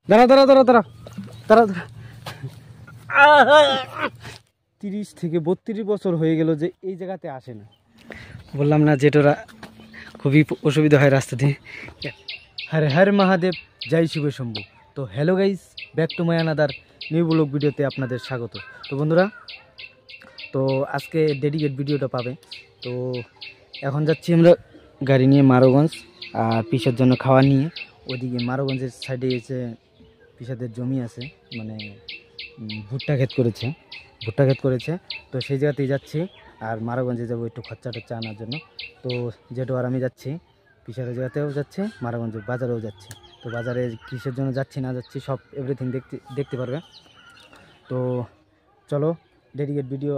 দাঁড়া দাঁড়া দাঁড়া দাঁড়া দাঁড়া দাঁড়া 30 থেকে 32 বছর হয়ে গেল যে এই জায়গাতে আসে না। বললাম না জেঠোরা খুবই অসুবিধা হয় রাস্তা দিয়ে। হর হর মহাদেব, জয় শিব শম্ভু। তো hello guys, back to my another new blog ভিডিওতে আপনাদের স্বাগত। তো বন্ধুরা, তো আজকে ডেডিকেট ভিডিওটা পাবে। তো এখন যাচ্ছি আমরা গাড়ি নিয়ে মারোগঞ্জ, আর পিসার জন্য খাওয়া নিয়ে। ওইদিকে মারোগঞ্জের সাইডে এসে পিসাদের জমি আছে, মানে ভুট্টা ক্ষেত করেছে, তো সেই জায়গাতেই যাচ্ছি। আর মারোগঞ্জে যাবো একটু খরচা টচ্চা আনার জন্য। তো যেহেতু আর আমি যাচ্ছি পিসারের জায়গাতেও যাচ্ছে, মারোগঞ্জের বাজারেও যাচ্ছি। তো বাজারে কিসের জন্য যাচ্ছি না যাচ্ছি সব এভরিথিং দেখতে পারবে। তো চলো ডেডিকেট ভিডিও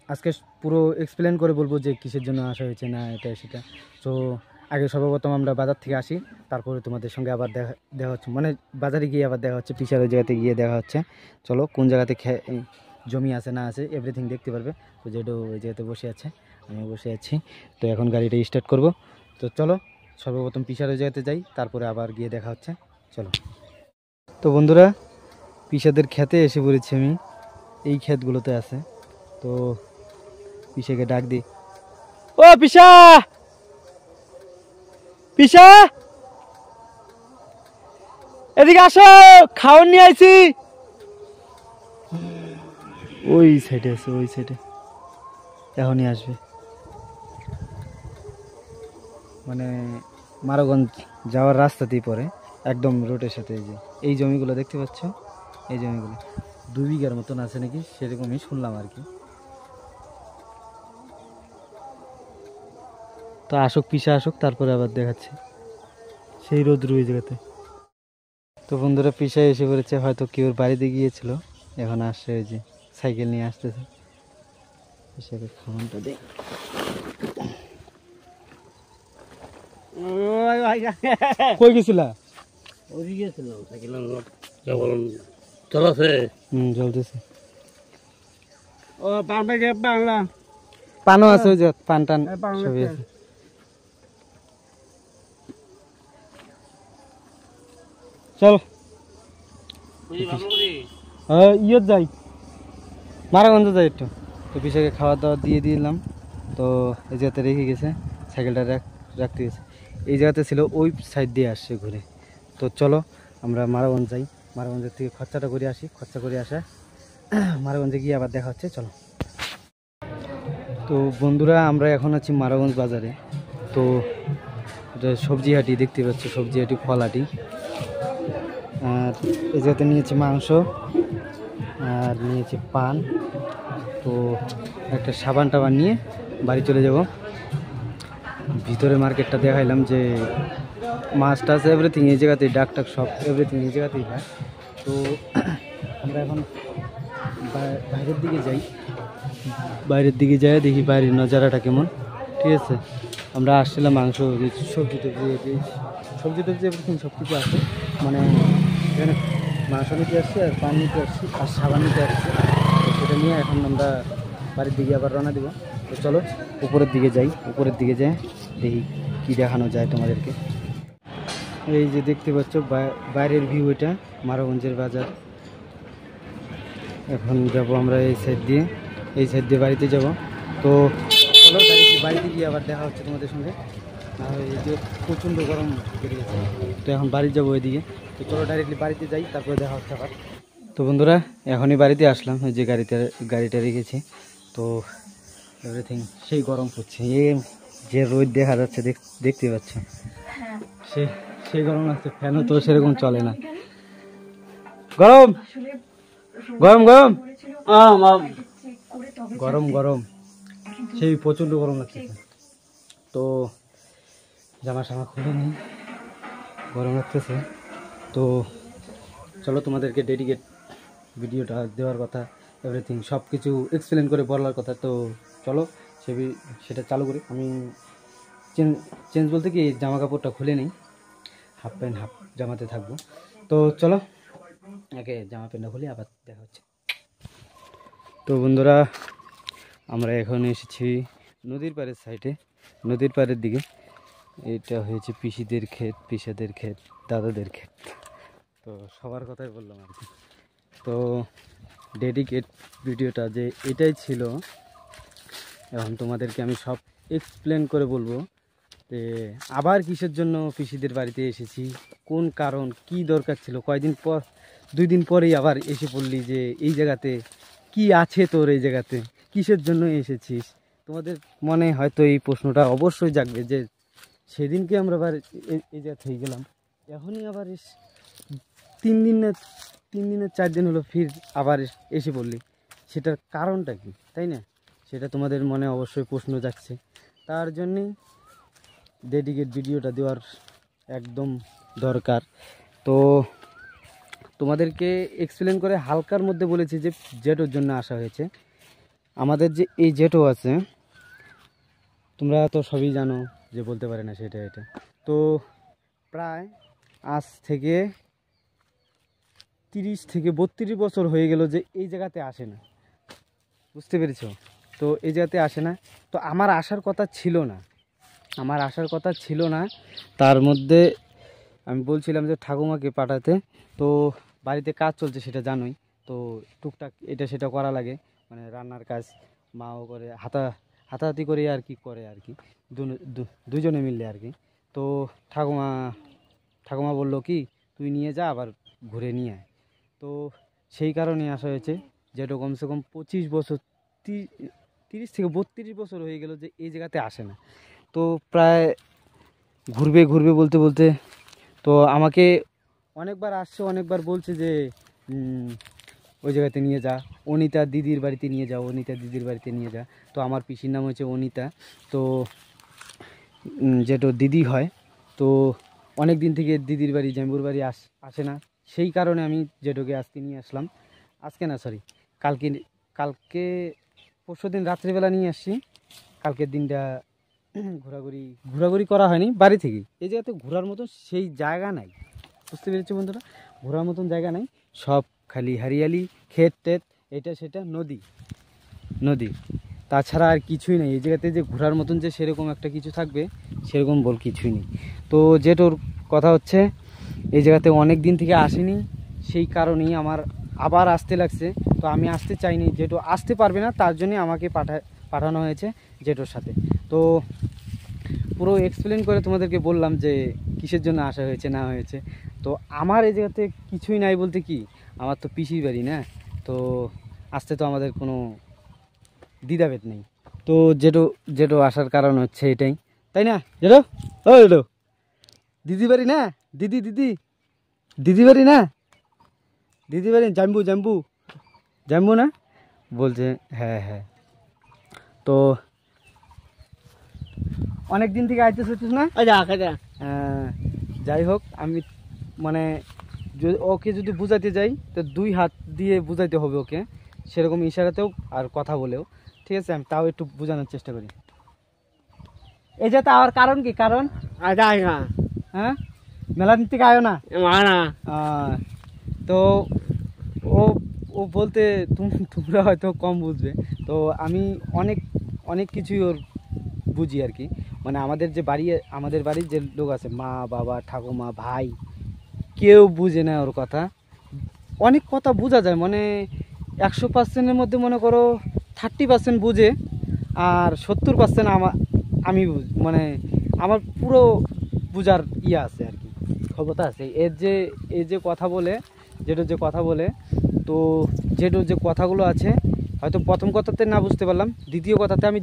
আজকে পুরো এক্সপ্লেন করে বলবো যে কিসের জন্য আসা হয়েছে না এটা সেটা। তো আগে সর্বপ্রথম আমরা বাজার থেকে আসি, তারপরে তোমাদের সঙ্গে আবার দেখা হচ্ছে, মানে বাজারে গিয়ে আবার দেখা হচ্ছে, পিসারের জায়গাতে গিয়ে দেখা হচ্ছে। চলো কোন জায়গাতে জমি আছে না আছে এভরিথিং দেখতে পারবে। তো যেহেতু ওই জায়গাতে বসে আছে, আমি বসে আছি, তো এখন গাড়িটা স্টার্ট করব। তো চলো সর্বপ্রথম পিসারের জায়গাতে যাই, তারপরে আবার গিয়ে দেখা হচ্ছে। চলো। তো বন্ধুরা, পিসাদের খেতে এসে পড়েছি আমি, এই ক্ষেতগুলোতে আছে। তো পিসাকে ডাক দিই, ও পিসা পিসা এদিকে আসো, খাওয়ার নিয়ে আইছি। ওই সাইডে আছে, ওই সাইডে এখনই আসবে। মানে মারোগঞ্জ যাওয়ার রাস্তাতেই পড়ে, একদম রোডের সাথে। এই জমিগুলো দেখতে পাচ্ছ, এই জমিগুলো 2 বিঘার মতন আছে নাকি, সেরকমই শুনলাম আর কি। তো আসুক, পিসা আসুক, তারপরে আবার দেখাচ্ছে। সেই রোদ রুই জায়গাতে। তো বন্ধুরা, পিসা এসে পড়েছে, হয়তো কেউ বাড়িতে গিয়েছিল, এখন আসছে, ওই যে সাইকেল নিয়ে আসতেছে। পিসাকে খাওয়ানটা দেয়। কই গেছিলা? ওই গেছিলাম সাইকেল চলছে। চলতেছে। ও বাংলা পানও আছে, ওই যে পান টান সবই আছে। চল ইয়ত যাই, মারাগঞ্জ যাই একটু। তো পিসাকে খাওয়া দাওয়া দিয়ে দিলাম। তো এই জায়গাতে রেখে গেছে, সাইকেলটা রাখতে গেছে। এই জায়গাতে ছিল, ওই সাইড দিয়ে আসছে ঘুরে। তো চলো আমরা মারাগঞ্জ যাই, মারাগঞ্জের থেকে খরচাটা করে আসি, খরচা করে আসা মারাগঞ্জে গিয়ে আবার দেখা হচ্ছে। চলো। তো বন্ধুরা, আমরা এখন আছি মারাগঞ্জ বাজারে। তো এটা সবজি হাটি দেখতে পাচ্ছি, সবজি হাটি, ফল হাটি। আর এই জায়গাতে নিয়েছি মাংস, আর নিয়েছি পান। তো একটা সাবান টাবান নিয়ে বাড়ি চলে যাব। ভিতরে মার্কেটটা দেখাইলাম, যে মাছ টাছ এভরিথিং এই জায়গাতেই, ডাক টাক সব এভরিথিং এই জায়গাতেই হয়। তো আমরা এখন বাইরের দিকে যাই, দেখি বাইরের নজারাটা কেমন। ঠিক আছে, আমরা আসছিলাম মাংস, সবজি টবজি এভরিথিং সব কিছু আছে। মানে এখানে মাংস নিতে আসছি, আর পান নিতে আসছি, আর সাবান নিতে আসছি। তো সেটা নিয়ে এখন আমরা বাড়ির দিকে আবার রওনা দিব। তো চলো উপরের দিকে যাই, উপরের দিকে যাই দেখি কী দেখানো যায় তোমাদেরকে। এই যে দেখতে পাচ্ছ বাইরের ভিউ, এটা মারোগঞ্জের বাজার। এখন যাব আমরা এই সাইড দিয়ে বাড়িতে যাব। তো চলো বাড়িতে গিয়ে আবার দেখা হচ্ছে তোমাদের সঙ্গে। এই যে প্রচণ্ড গরম বেড়ে গেছে, তো এখন বাড়ি যাবো ওইদিকে। তো চলো ডাইরেক্টলি বাড়িতে যাই, তারপরে দেখা হচ্ছে আবার। তো বন্ধুরা, এখনই বাড়িতে আসলাম, ওই যে গাড়িটা রেখেছি। তো এভরিথিং সেই গরম পড়ছে, যে রোদ দেখা যাচ্ছে দেখতে পাচ্ছ, সেই গরম লাগছে। ফ্যানও তো সেরকম চলে না, গরম গরম গরম গরম গরম, সেই প্রচণ্ড গরম লাগছে। তো জামা সামা খুলে নিই, গরম লাগতেছে। তো চলো তোমাদেরকে ডেডিকেট ভিডিওটা দেওয়ার কথা, এভরিথিং সব কিছু এক্সপ্লেন করে বলার কথা। তো চলো সেটা চালু করি। আমি চেঞ্জ বলতে কি, জামা কাপড়টা খুলে নিই, হাফ প্যান্ট হাফ জামাতে থাকবো। তো চলো আগে জামা প্যান্টটা খুলে আবার দেখা হচ্ছে। তো বন্ধুরা, আমরা এখন এসেছি নদীর পাড়ের সাইডে, নদীর পাড়ের দিকে। এটা হয়েছে পিসাদের ক্ষেত, দাদাদের ক্ষেত। তো তো সবার কথাই বললাম আর কি। তো ডেডিকেট ভিডিওটা যে এটাই ছিল, এখন তোমাদেরকে আমি সব এক্সপ্লেন করে বলবো যে আবার কিসের জন্য পিসিদের বাড়িতে এসেছি, কোন কারণ, কি দরকার ছিল, কয়দিন পর 2 দিন পরেই আবার এসে পড়লি যে এই জায়গাতে কি আছে তোর, এই জায়গাতে কিসের জন্য এসেছিস। তোমাদের মনে হয়তো এই প্রশ্নটা অবশ্যই জাগবে যে সেদিনকে আমরা আবার এই জায়গা থেকে গেলাম, এখনই আবার 3 দিনের 4 দিন হলো ফির আবার এসে পড়লি, সেটার কারণটা কি, তাই না? সেটা তোমাদের মনে অবশ্যই প্রশ্ন যাচ্ছে। তার জন্যেই ডেডিকেট ভিডিওটা দেওয়ার একদম দরকার। তো তোমাদেরকে এক্সপ্লেন করে হালকার মধ্যে বলেছি যে জেটোর জন্য আসা হয়েছে। আমাদের যে এই জেটো আছে, তোমরা তো সবই জানো, যে বলতে পারে না সেটা এটা। তো প্রায় আজ থেকে 30 থেকে 32 বছর হয়ে গেল যে এই জায়গাতে আসে না, বুঝতে পেরেছ? তো এই জায়গাতে আসে না। তো আমার আসার কথা ছিল না, তার মধ্যে আমি বলছিলাম যে ঠাকুমাকে পাঠাতে। তো বাড়িতে কাজ চলছে সেটা জানোই, তো টুকটাক এটা সেটা করা লাগে, মানে রান্নার কাজ মাও করে, হাতাহাতি করে আর কি করে আর কি, দুজনে মিললে আর কি। তো ঠাকুমা বললো কি তুই নিয়ে যা, আবার ঘুরে নিয়ে আয়। তো সেই কারণে আসা হয়েছে। যেটা কমসে কম 25 বছর 30 থেকে 32 বছর হয়ে গেল যে এই জায়গাতে আসে না। তো প্রায় ঘুরবে বলতে বলতে তো আমাকে অনেকবার আসছে, অনেকবার বলছে যে ওই জায়গাতে নিয়ে যা, অনিতা দিদির বাড়িতে নিয়ে যা। তো আমার পিসির নাম হচ্ছে অনিতা, তো যেটা দিদি হয়। তো অনেক দিন থেকে দিদির বাড়ি জাম্বুর বাড়ি আসে না, সেই কারণে আমি যেটোকে আজকে নিয়ে আসলাম। আজকে না, সরি, কালকে পরশুদিন রাত্রিবেলা নিয়ে আসছি। কালকের দিনটা ঘোরাঘুরি করা হয়নি বাড়ি থেকেই। এই জায়গাতে ঘোরার মতো সেই জায়গা নাই, বুঝতে পেরেছি বন্ধুরা? ঘোরার মতন জায়গা নাই, সব খালি হারিয়ালি, ক্ষেত টেত, এটা সেটা, নদী, তাছাড়া আর কিছুই নেই এই জায়গাতে। যে ঘোরার মতন যে সেরকম একটা কিছু থাকবে, সেরকম বল কিছুই নেই। তো যেটোর কথা হচ্ছে, এই জায়গাতে অনেক দিন থেকে আসিনি, সেই কারণেই আমার আবার আসতে লাগছে। তো আমি আসতে চাইনি, যেটো আসতে পারবে না, তার জন্যে আমাকে পাঠানো হয়েছে জেটোর সাথে। তো পুরো এক্সপ্লেন করে তোমাদেরকে বললাম যে কিসের জন্য আসা হয়েছে না হয়েছে। তো আমার এই জায়গাতে কিছুই নাই বলতে কি, আমার তো পিসির বাড়ি না, তো আসতে তো আমাদের কোনো দ্বিধাভেদ নেই। তো যেটো আসার কারণ হচ্ছে এটাই, তাই না যেটো? ও যেটো, দিদি বাড়ি না, দিদি বাড়ি না, দিদি বাড়ি জাম্বু না বলছে। হ্যাঁ। তো অনেক দিন থেকে আইতেছিস না? যাই হোক, আমি মানে ওকে যদি বুঝাইতে যাই তো 2 হাত দিয়ে বুঝাইতে হবে ওকে, সেরকম ইশারাতেও আর কথা বলেও, ঠিক আছে? আমি তাও একটু বোঝানোর চেষ্টা করি। এই যে তার কারণ কি, কারণ হ্যাঁ, মেলা দিন থেকে আয়ো না। তো ও বলতে তোমরা হয়তো কম বুঝবে, তো আমি অনেক কিছুই ওর বুঝি আর কি। মানে আমাদের বাড়ির যে লোক আছে, মা বাবা ঠাকুমা ভাই, কেউ বুঝে না ওর কথা। অনেক কথা বোঝা যায়, মানে 100%-এর মধ্যে মনে করো 30% বুঝে, আর 70% আমি মানে আমার পুরো বুঝার আছে আর কি, ক্ষমতা আছে। এই যে কথা বলে, যে কথা বলে, তো যে কথাগুলো আছে, হয়তো প্রথম কথাতে না বুঝতে পারলাম, দ্বিতীয় কথাতে আমি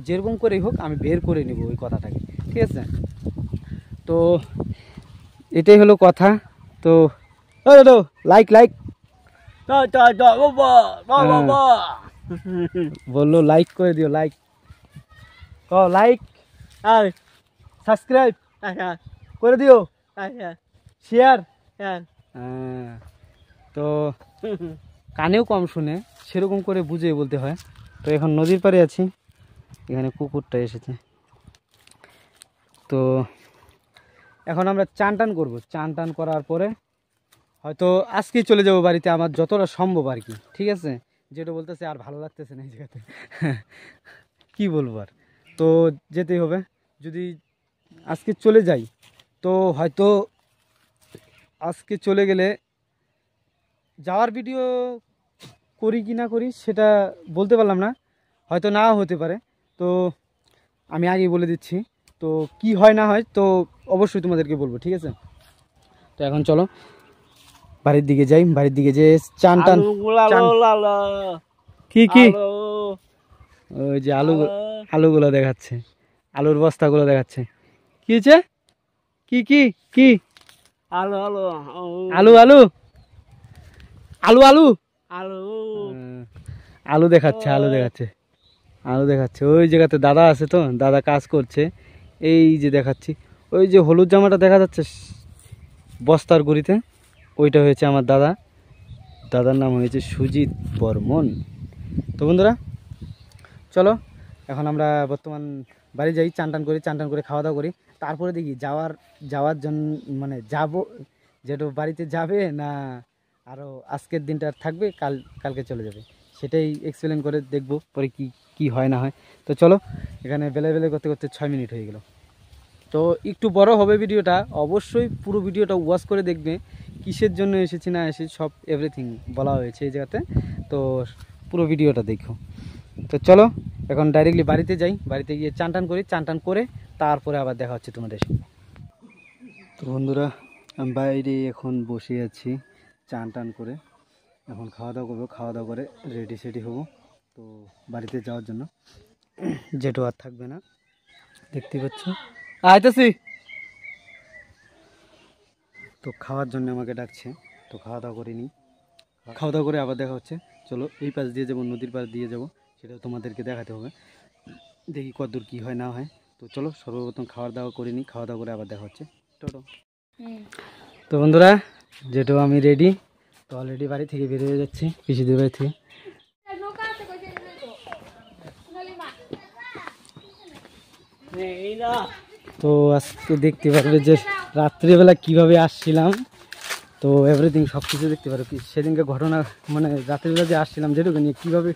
যেরকম করেই হোক আমি বের করে নেব ওই কথাটাকে, ঠিক আছে? তো এটাই হলো কথা। তো লাইক বললো লাইক করে দিও, লাইক সাবস্ক্রাইব করে দিও, শেয়ার। তো কানেও কম শুনে, সেরকম করে বুঝিয়ে বলতে হয়। তো এখন নদীর পাড়ে আছি, এখানে কুকুরটা এসেছে। তো এখন আমরা চান টান করবো, চান টান করার পরে হয়তো আজকেই চলে যাব বাড়িতে, আমার যতটা সম্ভব আর কি, ঠিক আছে? যেটা বলতেছে আর ভালো লাগতেছে না এই জায়গাতে, কি বলবো আর, তো যেতেই হবে। যদি আজকে চলে যাই তো হয়তো আজকে চলে গেলে যাওয়ার ভিডিও করি কি না করি সেটা বলতে পারলাম না, হয়তো নাও হতে পারে। তো আমি আগেই বলে দিচ্ছি, তো কি হয় না হয় তো অবশ্যই তোমাদেরকে বলবো, ঠিক আছে? তো এখন চলো বাড়ির দিকে যাই, বাড়ির দিকে যে চান টান কি কি ওই যে আলুগুলো দেখাচ্ছে, আলুর বস্তাগুলো দেখাচ্ছে। কি হয়েছে? কি কি কি আলু আলু আলু আলু আলু আলু আলু আলু দেখাচ্ছে, আলু দেখাচ্ছে, আলু দেখাচ্ছে। ওই জায়গাতে দাদা আছে, তো দাদা কাজ করছে। এই যে দেখাচ্ছি, ওই যে হলুদ জামাটা দেখা যাচ্ছে বস্তার গুড়িতে, ওইটা হয়েছে আমার দাদা। দাদার নাম হয়েছে সুজিত বর্মন। তো বন্ধুরা চলো এখন আমরা বর্তমান বাড়ি যাই, চান টান করি, চান টান করে খাওয়া দাওয়া করি, তারপরে দেখি যাওয়ার জন্য মানে যাব যেটা বাড়িতে যাবে না আরও আজকের দিনটা থাকবে, কালকে চলে যাবে, সেটাই এক্সপ্লেন করে দেখবো পরে কি হয় না হয়। তো চলো, এখানে বেলে করতে করতে 6 মিনিট হয়ে গেল। তো একটু বড় হবে ভিডিওটা, অবশ্যই পুরো ভিডিওটা ওয়াচ করে দেখবে, কিসের জন্য এসেছি না এসেছি সব এভরিথিং বলা হয়েছে এই জায়গাতে। তো পুরো ভিডিওটা দেখো। তো চলো এখন ডাইরেক্টলি বাড়িতে যাই, বাড়িতে গিয়ে চান টান করি, চান টান করে তারপরে আবার দেখা হচ্ছে তোমাদের। তো বন্ধুরা আমি বাইরে এখন বসে আছি চান টান করে, এখন খাওয়া দাওয়া করবো, খাওয়া দাওয়া করে রেডি সেডি হবো তো বাড়িতে যাওয়ার জন্য। যেটু আর থাকবে না, দেখতে পাচ্ছ আইতেছি। তো খাওয়ার জন্য আমাকে ডাকছে, তো খাওয়া দাওয়া করে নিই, খাওয়া দাওয়া করে আবার দেখা হচ্ছে। চলো এই পাশ দিয়ে যাবো, নদীর পাশ দিয়ে যাবো, সেটাও তোমাদেরকে দেখাতে হবে, দেখি কতদূর কী হয় না হয়। তো চলো সর্বপ্রথম খাওয়া দাওয়া করে নিই, খাওয়া দাওয়া করে আবার দেখা হচ্ছে। টোটো। তো বন্ধুরা যেটু আমি রেডি, তো অলরেডি বাড়ি থেকে বের হয়ে যাচ্ছি, পিসিদের বাড়ি থেকে। তো আজকে দেখতে পারবে যে রাত্রিবেলা কিভাবে আসছিলাম, তো এভরিথিং সব কিছু দেখতে পারবে। সেদিনকে ঘটনা মানে রাত্রিবেলা যে আসছিলাম যেটুকু নিয়ে কীভাবে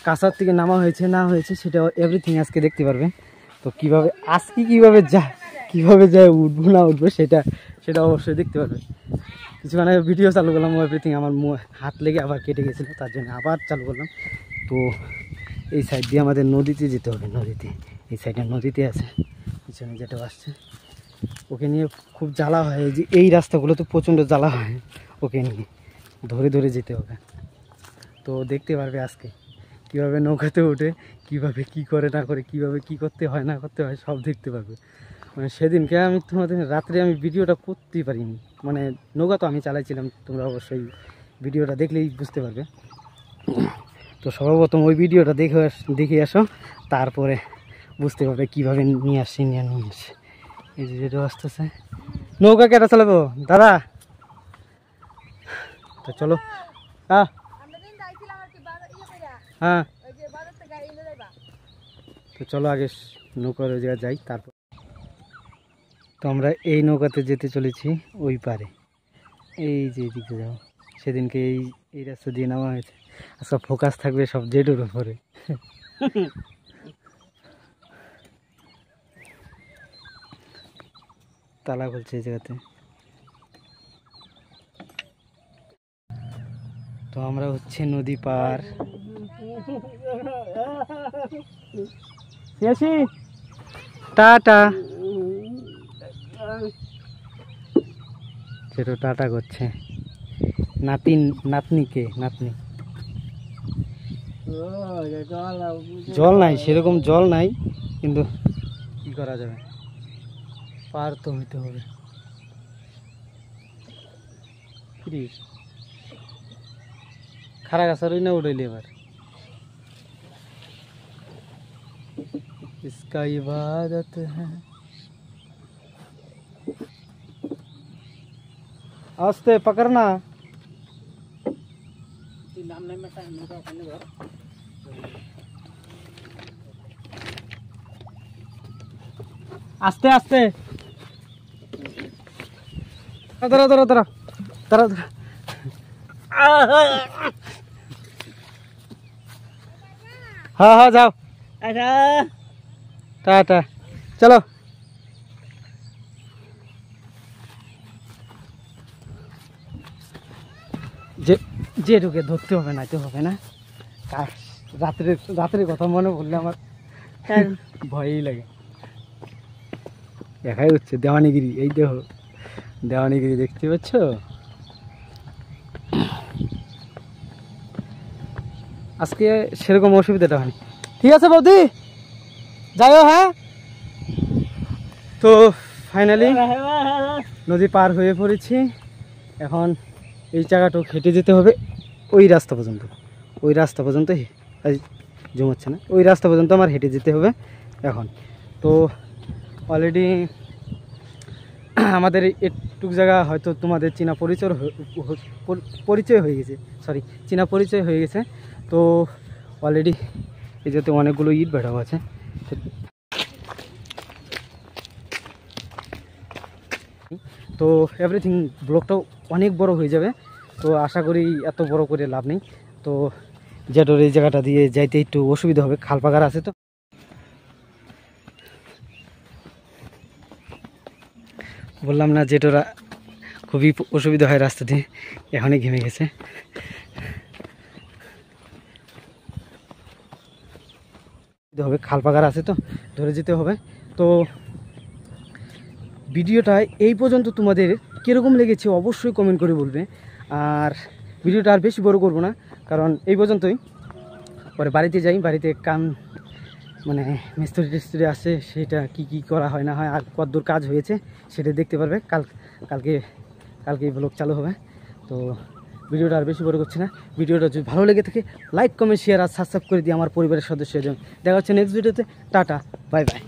কাছার থেকে নামা হয়েছে না হয়েছে সেটা এভরিথিং আজকে দেখতে পারবে। তো কীভাবে আজকে কীভাবে যায় উঠবো না উঠবো সেটা অবশ্যই দেখতে পারবে। কিছুক্ষণ আগে ভিডিও চালু করলাম, এভরিথিং আমার হাত লেগে আবার কেটে গেছিলো, তার জন্য আবার চালু করলাম। তো এই সাইড দিয়ে আমাদের নদীতে যেতে হবে, নদীতে এই সাইডে নদীতে আছে পিছনে যেটা আসছে, ওকে নিয়ে খুব জ্বালা হয়। এই যে এই রাস্তাগুলো তো প্রচণ্ড জ্বালা হয়, ওকে নিয়ে ধরে ধরে যেতে হবে। তো দেখতে পারবে আজকে কীভাবে নৌকাতে ওঠে, কীভাবে কি করে না করে, কীভাবে কি করতে হয় না করতে হয় সব দেখতে পারবে। মানে সেদিনকে আমি তোমাদের রাত্রে আমি ভিডিওটা করতেই পারিনি, মানে নৌকা তো আমি চালাইছিলাম, তোমরা অবশ্যই ভিডিওটা দেখলেই বুঝতে পারবে। তো সর্বপ্রথম ওই ভিডিওটা দেখে আসো, তারপরে বুঝতে পারবে কীভাবে নিয়ে আসছি। এই যে যেটা আসতেছে নৌকা কেটা চালাবো দাদা। তো চলো হ্যাঁ হ্যাঁ, তো চলো আগে নৌকার ওই জায়গায় যাই তারপর। তো আমরা এই নৌকাতে যেতে চলেছি ওই পারে, এই যে এদিকে যাও। সেদিনকে এই রাস্তা দিয়ে নেওয়া হয়েছে, আজকে ফোকাস থাকবে সব জেডুর উপরে। তালা খুলছে এই জায়গাতে। তো আমরা হচ্ছে নদী পার, টাটা সেটা টাটা করছে নাতনি জল নাই, সেরকম জল নাই, কিন্তু কি করা যাবে, পার তো হইতে হবে। খারা গাছারই না উঠাইলে এবার इसका इबादत है। आस्ते पकड़ना, आस्ते आस्ते तरह तरह तरह तरह तरह। हाँ हाँ जाओ टाटा चलो। যে যেটুকে ধরতে হবে না তো হবে না। রাত্রের কথা মনে পড়লে আমার ভয়ই লাগে। দেখাই হচ্ছে দেওয়ানিগিরি, এই দেখো দেওয়ানিগিরি দেখতে পাচ্ছ। আজকে সেরকম অসুবিধাটা হয়নি। ঠিক আছে বৌদি, যাইও। হ্যাঁ, তো ফাইনালি নদী পার হয়ে পড়েছি। এখন এই জায়গাটাও হেঁটে যেতে হবে ওই রাস্তা পর্যন্ত। ওই রাস্তা পর্যন্ত জুম হচ্ছে না, ওই রাস্তা পর্যন্ত আমার হেঁটে যেতে হবে এখন। তো অলরেডি আমাদের একটু জায়গা হয়তো তোমাদের পরিচয় হয়ে গেছে, চীনা পরিচয় হয়ে গেছে। তো অলরেডি এই যাতে অনেকগুলো ইট বেড়াও আছে। তো এভরিথিং ব্লগটাও অনেক বড় হয়ে যাবে। তো আশা করি এত বড় করে লাভ নেই। তো জেটোর এই জায়গাটা দিয়ে যাইতে একটু অসুবিধা হবে, খাল পাকার আছে। তো বললাম না জেটোরা খুবই অসুবিধা হয় রাস্তা দিয়ে, এখনই ঘেমে গেছে। হবে খাল পাকার আছে, তো ধরে যেতে হবে। তো ভিডিওটা এই পর্যন্ত তোমাদের কীরকম লেগেছে অবশ্যই কমেন্ট করে বলবে। আর ভিডিওটা আর বেশি বড় করব না, কারণ এই পর্যন্তই। পরে বাড়িতে যাই, বাড়িতে মানে মিস্ত্রি টিস্ত্রি আসে, সেটা কি করা হয় না হয় আর কতদূর কাজ হয়েছে সেটা দেখতে পারবে। কালকে ব্লগ চালু হবে। তো ভিডিওটা আর বেশি বড় করছি না। ভিডিওটা যদি ভালো লেগে থাকে লাইক কমেন্ট শেয়ার আর সাবস্ক্রাইব করে দিয়ে আমার পরিবারের সদস্য হয়ে যান। দেখা হচ্ছে নেক্সট ভিডিওতে। Tata, bye bye.